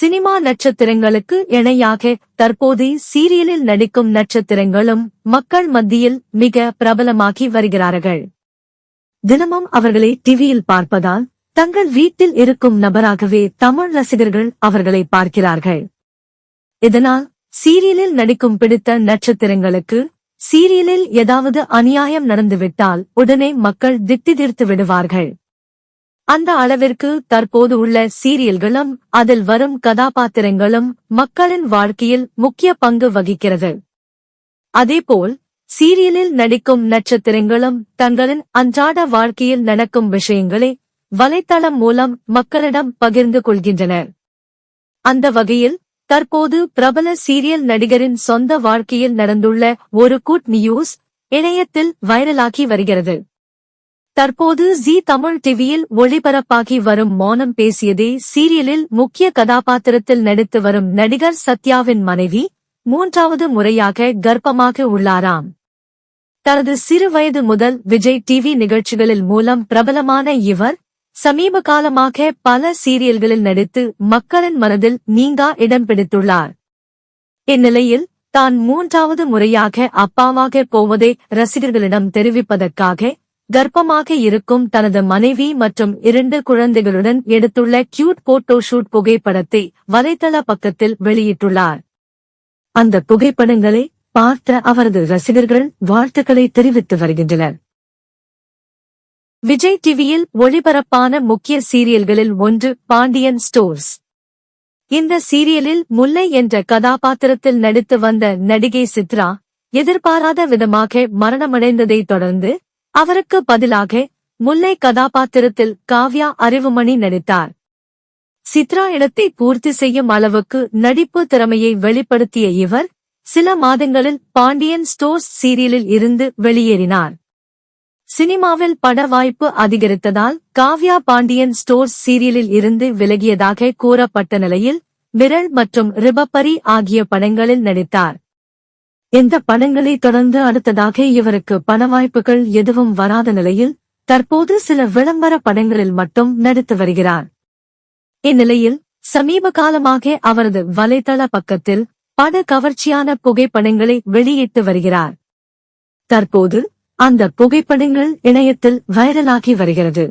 Cinema நட்சத்திரங்களுக்கு இணையாக தற்போது சீரியலில் நடிக்கும் நட்சத்திரங்களும் மக்கள் மத்தியில் மிக பிரபலமாகி வருகிறார்கள். தினமும் அவர்களை டிவியில் பார்ப்பதால் தங்கள் வீட்டில் இருக்கும் நபராகவே தமிழ் ரசிகர்கள் அவர்களை பார்க்கிறார்கள். இதனால் சீரியலில் நடிக்கும் பிடித்த நட்சத்திரங்களுக்கு சீரியலில் ஏதாவது அநியாயம் நடந்துவிட்டால் உடனே மக்கள் திட்டிதிர்த்து விடுவார்கள். அந்த அளவிற்கு தற்போது உள்ள சீரியல்களும் அதில் வரும் கதாபாத்திரங்களும் மக்களின் வாழ்க்கையில் முக்கிய பங்கு வகிக்கிறது. அதேபோல் சீரியலில் நடிக்கும் நட்சத்திரங்களும் தங்களின் அன்றாட வாழ்க்கையில் நடக்கும் விஷயங்களை வலைத்தளம் மூலம் மக்களிடம் பகிர்ந்து கொள்கின்றனர். அந்த வகையில் தற்போது பிரபல சீரியல் நடிகரின் சொந்த வாழ்க்கையில் நடந்துள்ள ஒரு குட் நியூஸ் இணையத்தில் வைரலாகி வருகிறது. தற்போது ஜீ தமிழ் டிவியில் ஒளிபரப்பாகி வரும் மௌனம் பேசியதே சீரியலில் முக்கிய கதாபாத்திரத்தில் நடித்து வரும் நடிகர் சத்யாவின் மனைவி 3வது முறையாக கர்ப்பமாக உள்ளாராம். தனது சிறு வயது முதல் விஜய் டிவி நிகழ்ச்சிகளில் மூலம் பிரபலமான இவர் சமீப காலமாக பல சீரியல்களில் நடித்து மக்களின் மனதில் நீங்கா இடம் பிடித்துள்ளார். இந்நிலையில் தான் 3வது முறையாக அப்பாவாக போவதை ரசிகர்களிடம் தெரிவிப்பதற்காக கர்ப்பமாக இருக்கும் தனது மனைவி மற்றும் 2 குழந்தைகளுடன் எடுத்துள்ள கியூட் போட்டோ ஷூட் புகைப்படத்தை வலைத்தள பக்கத்தில் வெளியிட்டுள்ளார். அந்த புகைப்படங்களை பார்த்த அவரது ரசிகர்கள் வாழ்த்துக்களை தெரிவித்து வருகின்றனர். விஜய் டிவியில் ஒளிபரப்பான முக்கிய சீரியல்களில் ஒன்று பாண்டியன் ஸ்டோர்ஸ். இந்த சீரியலில் முல்லை என்ற கதாபாத்திரத்தில் நடித்து வந்த நடிகை சித்ரா எதிர்பாராத விதமாக மரணமடைந்ததைத் தொடர்ந்து அவருக்கு பதிலாக முல்லை கதாபாத்திரத்தில் காவ்யா அறிவுமணி நடித்தார். சித்ரா இடத்தை பூர்த்தி செய்யும் அளவுக்கு நடிப்பு திறமையை வெளிப்படுத்திய இவர் சில மாதங்களில் பாண்டியன் ஸ்டோர்ஸ் சீரியலில் இருந்து வெளியேறினார். சினிமாவில் பட வாய்ப்பு அதிகரித்ததால் காவ்யா பாண்டியன் ஸ்டோர்ஸ் சீரியலில் இருந்து விலகியதாக கூறப்பட்ட நிலையில் விரல் மற்றும் ரிபப்பரி ஆகிய படங்களில் நடித்தார். இந்த படங்களை தொடர்ந்து அடுத்ததாக இவருக்கு பட வாய்ப்புகள் எதுவும் வராத நிலையில் தற்போது சில விளம்பர படங்களில் மட்டும் நடித்து வருகிறார். இந்நிலையில் சமீப காலமாக அவரது வலைத்தள பக்கத்தில் பட கவர்ச்சியான புகைப்படங்களை வெளியிட்டு வருகிறார். தற்போது அந்த புகைப்படங்கள் இணையத்தில் வைரலாகி வருகிறது.